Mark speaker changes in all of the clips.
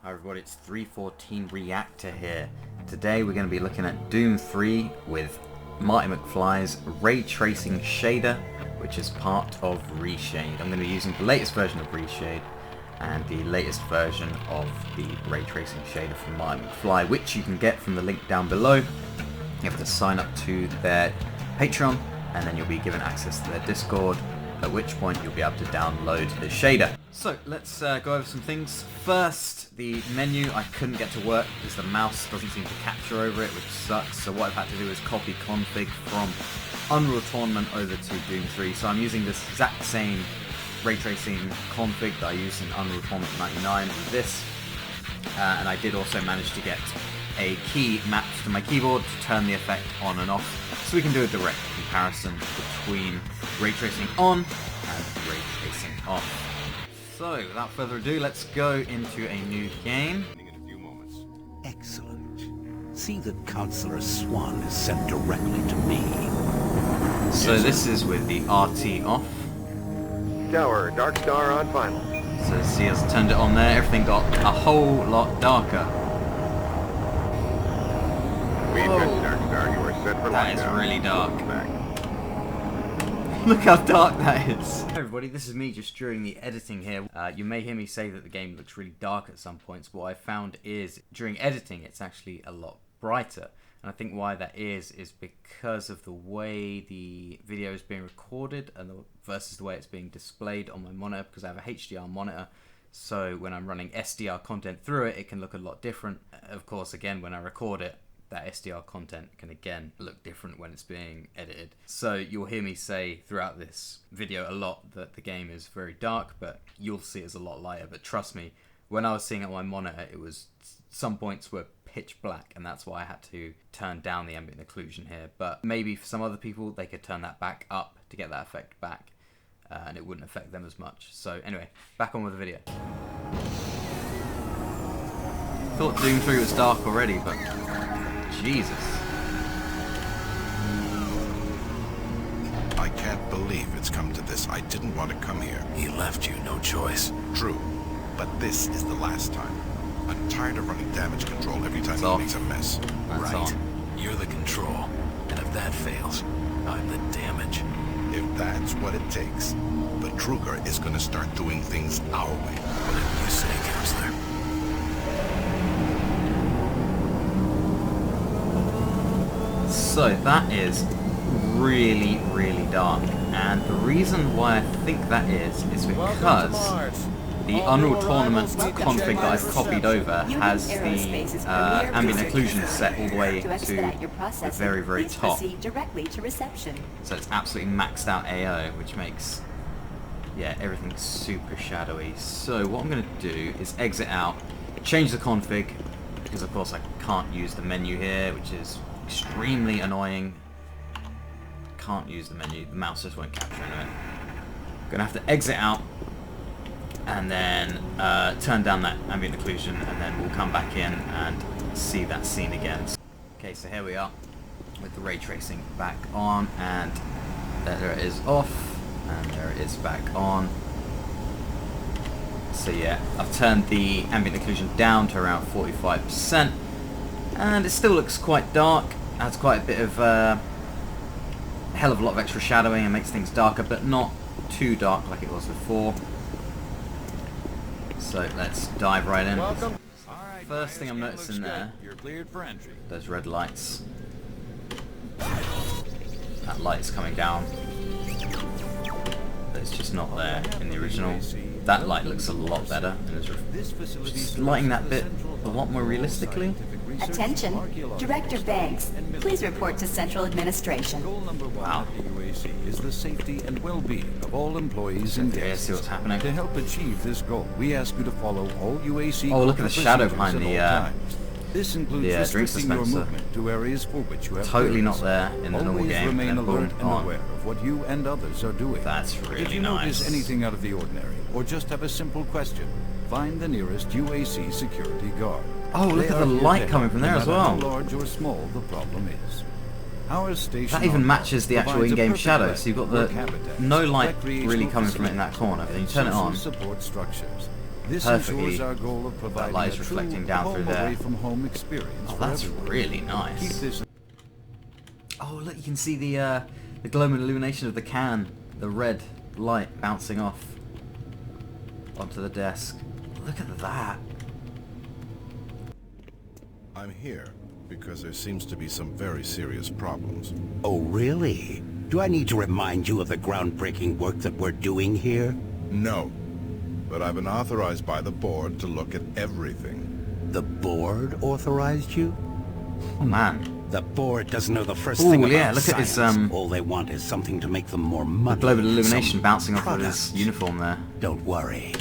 Speaker 1: Hi everybody, it's 314 Reactor here. Today we're going to be looking at Doom 3 with Marty McFly's ray tracing shader, which is part of ReShade. I'm going to be using the latest version of ReShade and the latest version of the ray tracing shader from Marty McFly, which you can get from the link down below. You have to sign up to their Patreon and then you'll be given access to their Discord, at which point you'll be able to download the shader. So let's go over some things. First, the menu I couldn't get to work because the mouse doesn't seem to capture over it, which sucks. So what I've had to do is copy config from Unreal Tournament over to Doom 3. So I'm using this exact same ray tracing config that I used in Unreal Tournament 99 with this. And I did also manage to get a key mapped to my keyboard to turn the effect on and off, so we can do a direct comparison between ray tracing on and ray tracing off. So without further ado, let's go into a new game.
Speaker 2: Excellent. See that Counselor Swan is sent directly to me.
Speaker 1: So this is with the RT off.
Speaker 3: Tower, Dark Star on final.
Speaker 1: So see, us turned it on there, everything got a whole lot darker.
Speaker 3: We've got Dark Star, you are set for
Speaker 1: That is
Speaker 3: lockdown.
Speaker 1: really dark.
Speaker 3: Back.
Speaker 1: Look how dark that is. Hey everybody, this is me just during the editing here. You may hear me say that the game looks really dark at some points, but what I found is during editing it's actually a lot brighter. And I think why that is because of the way the video is being recorded and versus the way it's being displayed on my monitor, because I have a HDR monitor. So when I'm running SDR content through it, it can look a lot different. Of course, again, when I record it, that SDR content can again look different when it's being edited. So you'll hear me say throughout this video a lot that the game is very dark, but you'll see it as a lot lighter. But trust me, when I was seeing it on my monitor, it was, some points were pitch black, and that's why I had to turn down the ambient occlusion here. But maybe for some other people, they could turn that back up to get that effect back, and it wouldn't affect them as much. So anyway, back on with the video. Thought Doom 3 was dark already, but Jesus.
Speaker 4: I can't believe it's come to this. I didn't want to come here.
Speaker 2: He left you no choice.
Speaker 4: True, but this is the last time. I'm tired of running damage control every time he makes a mess.
Speaker 1: That's
Speaker 2: Right.
Speaker 1: on.
Speaker 2: You're the control. And if that fails, I'm the damage.
Speaker 4: If that's what it takes, the Kruger is going to start doing things our way.
Speaker 2: Whatever you say, Counselor.
Speaker 1: So that is really, really dark, and the reason why I think that is because the Unreal Tournament config that I've copied over has the ambient occlusion set all the way to the very, very top. So it's absolutely maxed out AO, which makes, yeah, everything super shadowy. So what I'm going to do is exit out, change the config, because of course I can't use the menu here, which is extremely annoying. Can't use the menu, the mouse just won't capture it. Gonna have to exit out and then turn down that ambient occlusion, and then we'll come back in and see that scene again. Okay, so here we are with the ray tracing back on, and there it is off, and there it is back on. So yeah, I've turned the ambient occlusion down to around 45%. And it still looks quite dark, adds quite a bit of hell of a lot of extra shadowing and makes things darker, but not too dark like it was before. So let's dive right in. First thing I'm noticing there, those red lights. That light's coming down, but it's just not there in the original. That light looks a lot better, and it's just lighting that bit a lot more realistically.
Speaker 5: Attention, Director Banks, please report to Central Administration.
Speaker 1: Wow.
Speaker 6: Is the safety and well-being of all employees and
Speaker 1: Okay, let's
Speaker 6: guests.
Speaker 1: see what's happening.
Speaker 6: To help achieve this goal, we ask you to follow all UAC.
Speaker 1: Oh, look at the shadow
Speaker 6: procedures
Speaker 1: behind
Speaker 6: at
Speaker 1: the,
Speaker 6: all times. This includes
Speaker 1: drink
Speaker 6: restricting your
Speaker 1: dispenser.
Speaker 6: movement to areas for which you have
Speaker 1: Totally
Speaker 6: clearance.
Speaker 1: not there in the normal
Speaker 6: Always
Speaker 1: game.
Speaker 6: remain
Speaker 1: And
Speaker 6: alert
Speaker 1: boom,
Speaker 6: and
Speaker 1: on.
Speaker 6: aware of what you and others are doing.
Speaker 1: That's
Speaker 6: If
Speaker 1: really
Speaker 6: you notice
Speaker 1: nice.
Speaker 6: anything out of the ordinary, or just have a simple question, find the nearest UAC security guard.
Speaker 1: Oh, look
Speaker 6: They
Speaker 1: at
Speaker 6: are
Speaker 1: the
Speaker 6: here
Speaker 1: light
Speaker 6: to
Speaker 1: coming
Speaker 6: help,
Speaker 1: from
Speaker 6: no
Speaker 1: there as
Speaker 6: matter
Speaker 1: well.
Speaker 6: How large or small the problem is. Our station
Speaker 1: That even
Speaker 6: on
Speaker 1: matches the
Speaker 6: guard
Speaker 1: actual
Speaker 6: provides a
Speaker 1: in-game
Speaker 6: perfect
Speaker 1: shadow,
Speaker 6: blend
Speaker 1: so you've got
Speaker 6: of
Speaker 1: the
Speaker 6: work habitats,
Speaker 1: no light
Speaker 6: recreational
Speaker 1: really coming from it in that
Speaker 6: facilities,
Speaker 1: corner, but then you
Speaker 6: and
Speaker 1: turn it
Speaker 6: social
Speaker 1: on,
Speaker 6: support structures. This
Speaker 1: perfectly.
Speaker 6: ensures our goal of providing
Speaker 1: light is
Speaker 6: a
Speaker 1: reflecting
Speaker 6: true
Speaker 1: down through there.
Speaker 6: home-away-from-home experience
Speaker 1: Oh,
Speaker 6: for
Speaker 1: that's
Speaker 6: everyone.
Speaker 1: really
Speaker 6: Keep
Speaker 1: nice.
Speaker 6: this.
Speaker 1: Oh, look, you can see the glowing illumination of the can, the red light bouncing off onto the desk. Look at that.
Speaker 4: I'm here because there seems to be some very serious problems.
Speaker 7: Oh, really? Do I need to remind you of the groundbreaking work that we're doing here?
Speaker 4: No. But I've been authorized by the board to look at everything.
Speaker 7: The board authorized you?
Speaker 1: Oh man,
Speaker 7: The board doesn't know the first
Speaker 1: Ooh,
Speaker 7: thing about
Speaker 1: yeah, look at
Speaker 7: science.
Speaker 1: his,
Speaker 7: All they want is something to make them more
Speaker 1: the
Speaker 7: money.
Speaker 1: global illumination
Speaker 7: some
Speaker 1: bouncing off of
Speaker 7: products.
Speaker 1: his uniform there.
Speaker 7: Don't worry.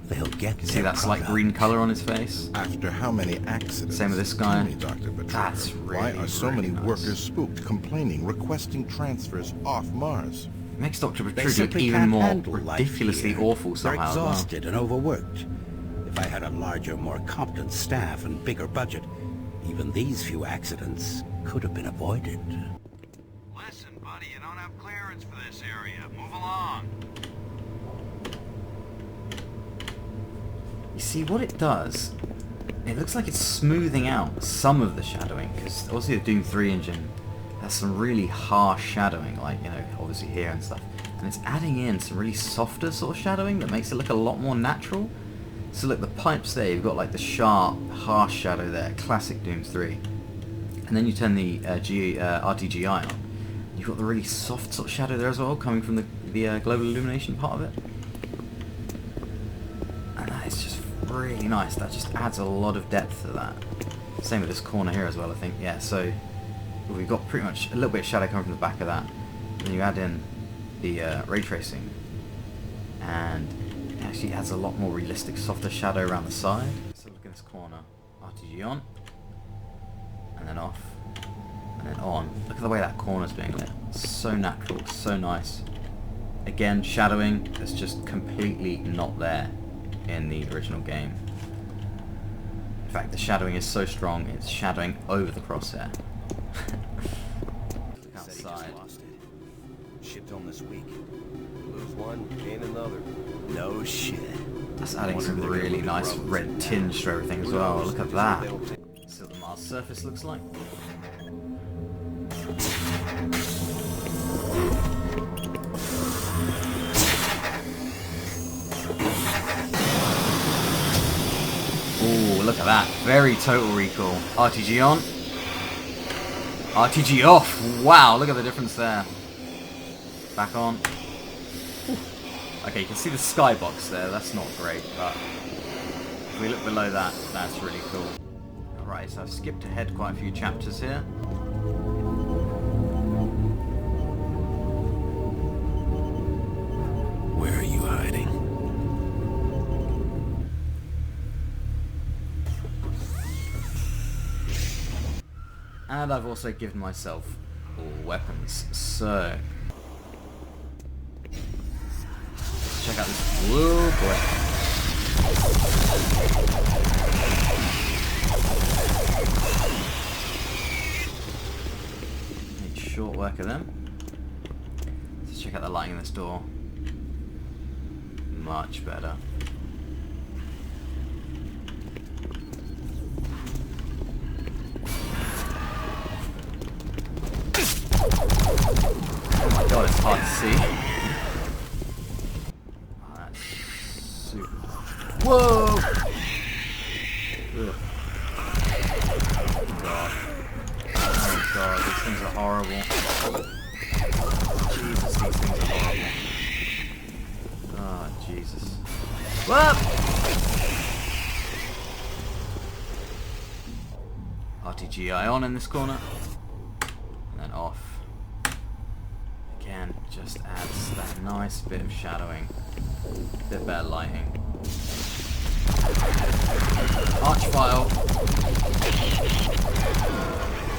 Speaker 7: They'll get
Speaker 1: See that slight green color on his face?
Speaker 4: After how many accidents?
Speaker 1: Same with this guy.
Speaker 4: Tell me, Dr. Petrova,
Speaker 1: That's
Speaker 4: why
Speaker 1: really,
Speaker 4: are so
Speaker 1: really
Speaker 4: many
Speaker 1: nice.
Speaker 4: workers spooked, complaining, requesting transfers off Mars?
Speaker 1: Makes Dr.
Speaker 7: They
Speaker 1: Petrucci look
Speaker 7: simply
Speaker 1: even
Speaker 7: can't
Speaker 1: more
Speaker 7: handle life
Speaker 1: ridiculously
Speaker 7: here.
Speaker 1: awful
Speaker 7: They're
Speaker 1: somehow as well.
Speaker 7: exhausted and overworked. If I had a larger, more competent staff and bigger budget, even these few accidents could have been avoided.
Speaker 8: Listen, buddy, you don't have clearance for this area. Move along.
Speaker 1: You see what it does? It looks like it's smoothing out some of the shadowing, because obviously the Doom 3 engine has some really harsh shadowing, like, you know, obviously here and stuff. And it's adding in some really softer sort of shadowing that makes it look a lot more natural. So look, the pipes there, you've got like the sharp, harsh shadow there, classic Doom 3. And then you turn the RTGI on. You've got the really soft sort of shadow there as well, coming from the global illumination part of it. And that is just really nice. That just adds a lot of depth to that. Same with this corner here as well, I think. Yeah, so we've got pretty much a little bit of shadow coming from the back of that. Then you add in the ray tracing, and it actually adds a lot more realistic, softer shadow around the side. So look at this corner. RTG on, and then off, and then on. Look at the way that corner's being lit. So natural, so nice. Again, shadowing that's just completely not there in the original game. In fact, the shadowing is so strong, it's shadowing over the crosshair. Outside.
Speaker 7: Shipped home this week.
Speaker 3: Lose one, gain another.
Speaker 7: No shit.
Speaker 1: That's adding some really nice red tinge to everything as well. Look at that. See what the Mars surface looks like. Ooh, look at that. Very Total Recall. RTG on. RTG off. Wow, look at the difference there. Back on. Okay, you can see the skybox there. That's not great, but if we look below that, that's really cool. Alright, so I've skipped ahead quite a few chapters here.
Speaker 2: Where are you hiding?
Speaker 1: And I've also given myself all weapons, so let's check out this blue boy. Need short work of them. Let's check out the lighting in this door. Much better. Oh my god, it's hard to see. Oh, that's super. Whoa! Ugh. Oh god, these things are horrible. Jesus, these things are horrible. Oh, Jesus. Whoa! RTGI on in this corner. And then off. Again, just adds that nice bit of shadowing. Bit better lighting. Arch file.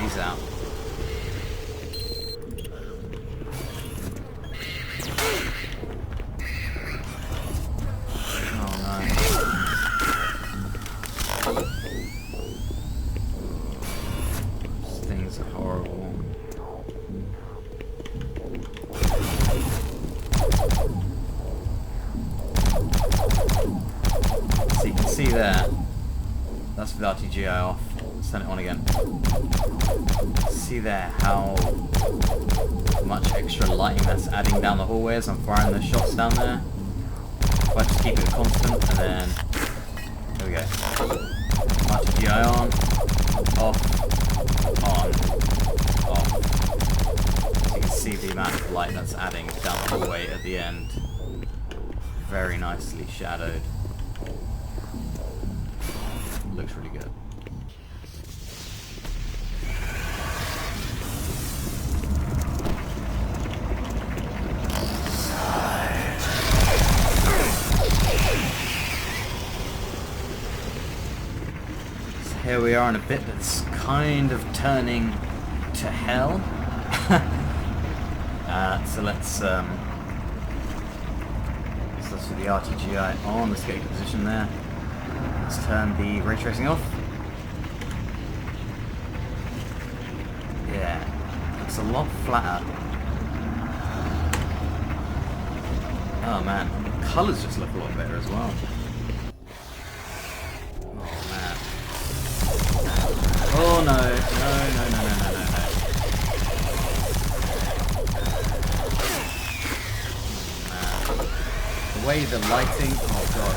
Speaker 1: He's out. Oh no. These things are horrible. That's with RTGI off. Let's turn it on again. See there how much extra lighting that's adding down the hallway as I'm firing the shots down there. If I just keep it constant, and then there we go. RTGI on, off, off. So you can see the amount of light that's adding down the hallway at the end. Very nicely shadowed. Looks really good. So here we are in a bit that's kind of turning to hell. So let's with the RTGI on. Let's get into position there. Let's turn the ray tracing off. Yeah, it's a lot flatter. Oh man, the colours just look a lot better as well. Oh man. Oh no, no. The way the lighting, oh god,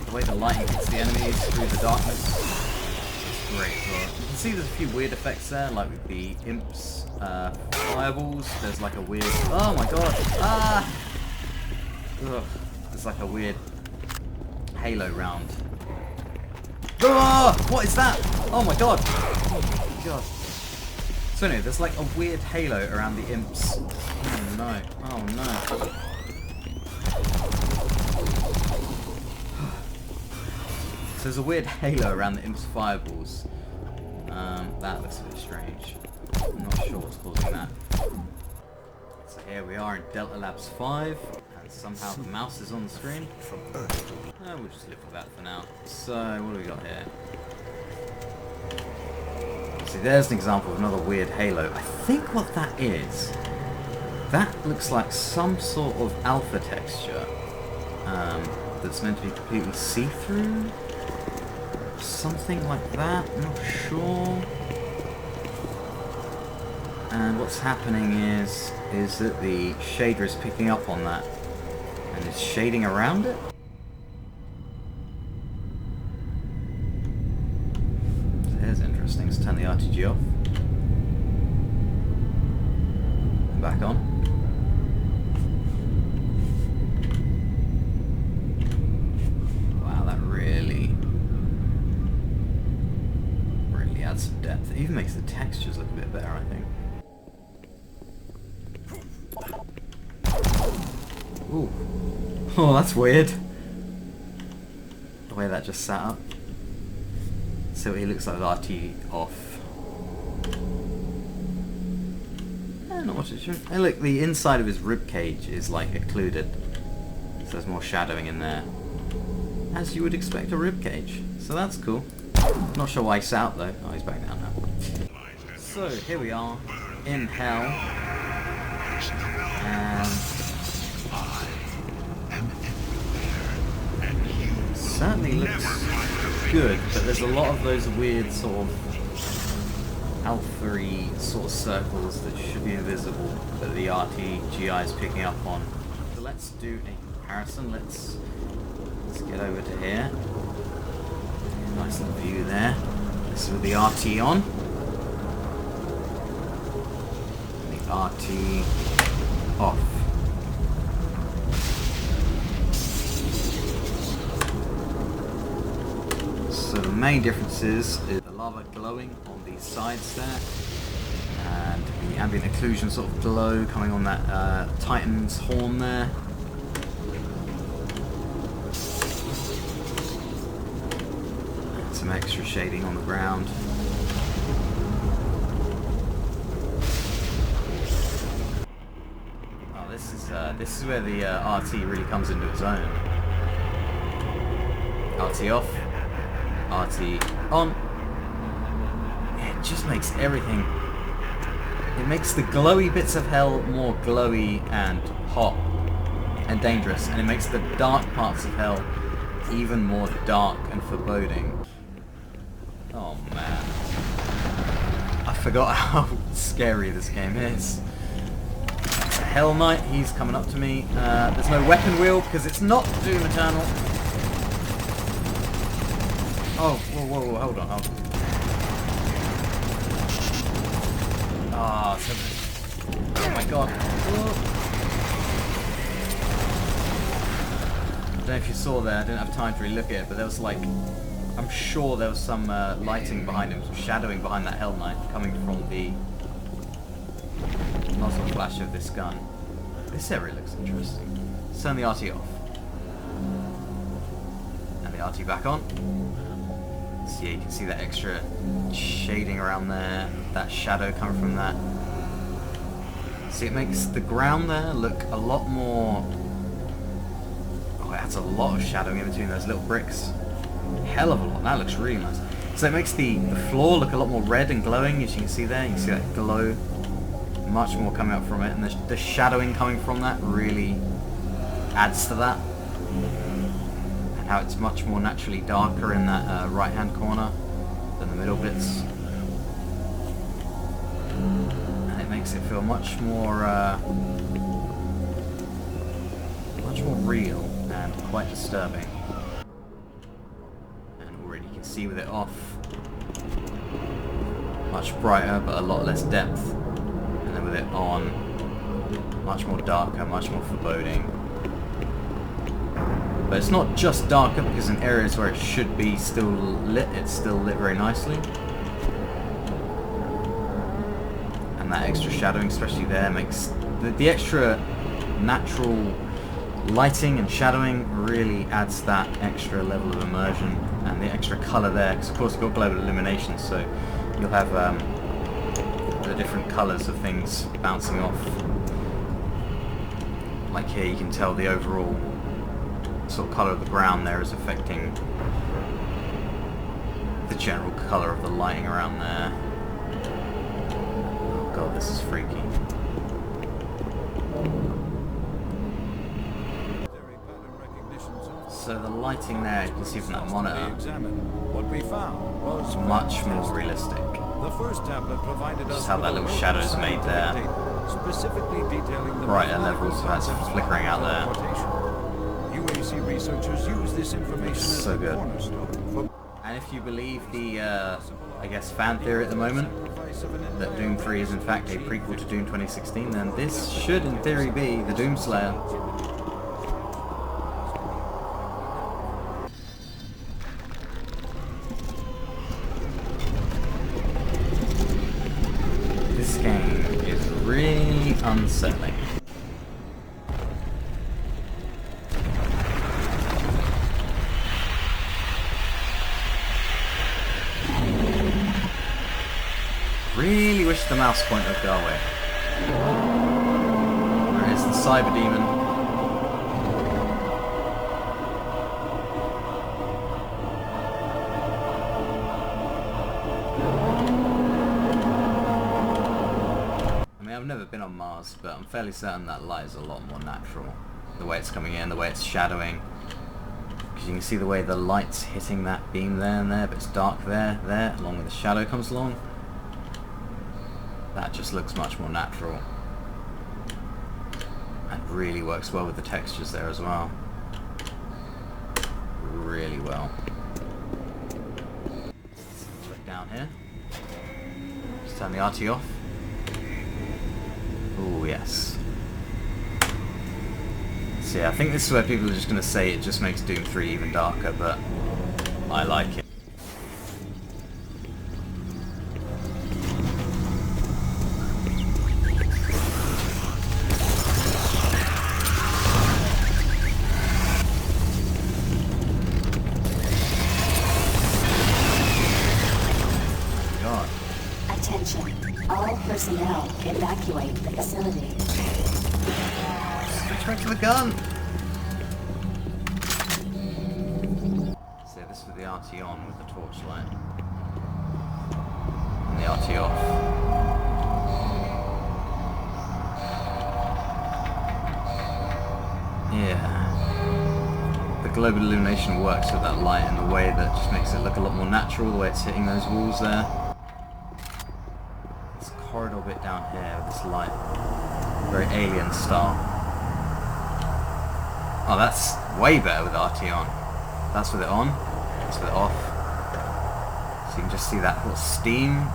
Speaker 1: the way the lighting hits the enemies through the darkness is great as well. You can see there's a few weird effects there, like with the imps, fireballs, there's like a weird, oh my god, ah! Ugh, there's like a weird halo round. Ah! What is that? Oh my god! Oh my god. So anyway, there's like a weird halo around the imps. Oh no, oh no. So there's a weird halo around the imp's fireballs. That looks a bit strange. I'm not sure what's causing that. So here we are in Delta Labs 5, and somehow the mouse is on the screen. We'll just live with that for now. So what do we got here? See, there's an example of another weird halo. I think what that is, that looks like some sort of alpha texture that's meant to be completely see-through. Something like that, I'm not sure. And what's happening is that the shader is picking up on that and is shading around it. So here's interesting. Let's turn the RTG off. And back on. Wow, that really adds some depth. It even makes the textures look a bit better, I think. Ooh. Oh, that's weird. The way that just sat up. So he looks like with RT off. Not much to show. Hey look, the inside of his rib cage is like occluded. So there's more shadowing in there. As you would expect a rib cage. So that's cool. Not sure why he sat up though. Oh, he's back down now. So here we are in hell. And certainly looks good, but there's a lot of those weird sort of alpha-y sort of circles that should be invisible that the RTGI is picking up on. So let's do a comparison. Let's get over to here. Nice little view there. This is with the RT on. And the RT off. So the main difference is the lava glowing on the sides there, and the ambient occlusion sort of glow coming on that Titan's horn there. Some extra shading on the ground. Oh, this is where the RT really comes into its own. RT off. RT on. It just makes everything. It makes the glowy bits of hell more glowy and hot and dangerous, and it makes the dark parts of hell even more dark and foreboding. Oh man. I forgot how scary this game is. Hell Knight, he's coming up to me. There's no weapon wheel because it's not Doom Eternal. Oh, whoa, hold on. Ah, oh my god. Whoa. I don't know if you saw there, I didn't have time to really look at it, but there was like, I'm sure there was some lighting behind him, some shadowing behind that Hell Knight coming from the muzzle flash of this gun. This area looks interesting. Let's turn the RT off. And the RT back on. So yeah, you can see that extra shading around there, that shadow coming from that. See, it makes the ground there look a lot more... Oh, it adds a lot of shadowing in between those little bricks. Hell of a lot. That looks really nice. So it makes the floor look a lot more red and glowing, as you can see there. You can see that glow. Much more coming up from it, and the shadowing coming from that really adds to that. And how it's much more naturally darker in that right hand corner than the middle bits. And it makes it feel much more real and quite disturbing. And already you can see with it off, much brighter but a lot less depth. And then with it on, much more darker, much more foreboding. But it's not just darker, because in areas where it should be still lit, it's still lit very nicely. And that extra shadowing, especially there, makes the extra natural lighting and shadowing really adds that extra level of immersion and the extra colour there. Because of course you've got global illumination, so you'll have the different colours of things bouncing off. Like here, you can tell the overall sort of colour of the ground there is affecting the general colour of the lighting around there. Oh god, this is freaky. So the lighting there, you can see from that monitor,
Speaker 6: What we found was
Speaker 1: much more realistic.
Speaker 6: the first tablet provided us
Speaker 1: Just how that little shadow's made there.
Speaker 6: specifically detailing the
Speaker 1: Brighter levels, that's flickering out there.
Speaker 6: UAC researchers use this information as
Speaker 1: So
Speaker 6: a
Speaker 1: good.
Speaker 6: cornerstone for
Speaker 1: And if you believe the, I guess, fan theory at the moment, that Doom 3 is in fact a prequel to Doom 2016, then this should in theory be the Doom Slayer. This game is really unsettling. Really wish the mouse pointer would go away. There is the Cyber Demon. I mean, I've never been on Mars, but I'm fairly certain that light is a lot more natural. The way it's coming in, the way it's shadowing. Because you can see the way the light's hitting that beam there and there, but it's dark there, along with the shadow comes along. That just looks much more natural. And really works well with the textures there as well. Really well. Look down here. Just turn the RT off. Oh yes. So yeah, I think this is where people are just going to say it just makes Doom 3 even darker, but I like it.
Speaker 5: All personnel evacuate the facility.
Speaker 1: Switch back to the gun! So this with the RT on with the torchlight. And the RT off. Yeah. The global illumination works with that light in a way that just makes it look a lot more natural, the way it's hitting those walls there. This corridor bit down here with this light, very alien style. Oh, that's way better with RT on. That's with it on, that's with it off. So you can just see that little steam.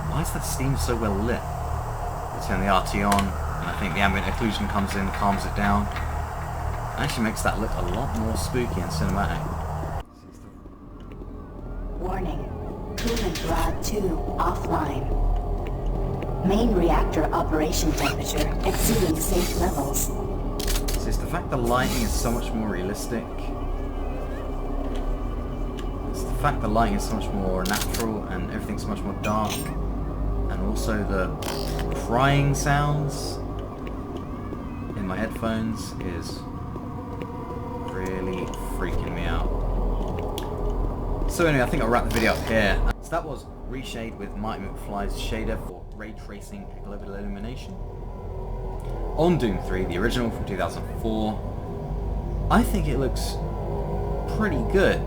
Speaker 1: Why is that steam so well lit? Let's turn the RT on, and I think the ambient occlusion comes in, calms it down. It actually makes that look a lot more spooky and cinematic.
Speaker 5: Warning. Coolant rod 2 offline. Main reactor operation temperature exceeding safe levels.
Speaker 1: So it's the fact the lighting is so much more realistic. It's the fact the lighting is so much more natural and everything's so much more dark. And also the crying sounds in my headphones is really freaking me out. So anyway, I think I'll wrap the video up here. So that was Reshade with Marty McFly's shader for ray tracing global illumination on Doom 3, the original from 2004. I think it looks pretty good,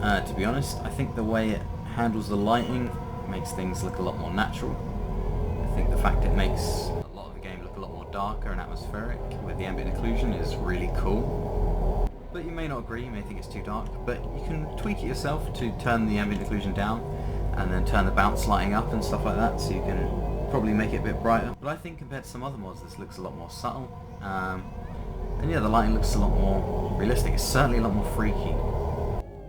Speaker 1: to be honest. I think the way it handles the lighting makes things look a lot more natural. I think the fact it makes a lot of the game look a lot more darker and atmospheric with the ambient occlusion is really cool. But you may not agree, you may think it's too dark, but you can tweak it yourself to turn the ambient occlusion down and then turn the bounce lighting up and stuff like that, so you can probably make it a bit brighter. But I think compared to some other mods, this looks a lot more subtle. And yeah, the lighting looks a lot more realistic. It's certainly a lot more freaky.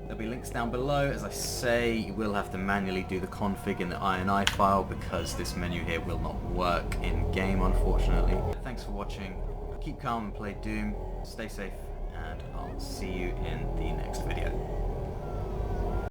Speaker 1: There'll be links down below. As I say, you will have to manually do the config in the INI file because this menu here will not work in game, unfortunately. Thanks for watching. Keep calm and play Doom. Stay safe, and I'll see you in the next video.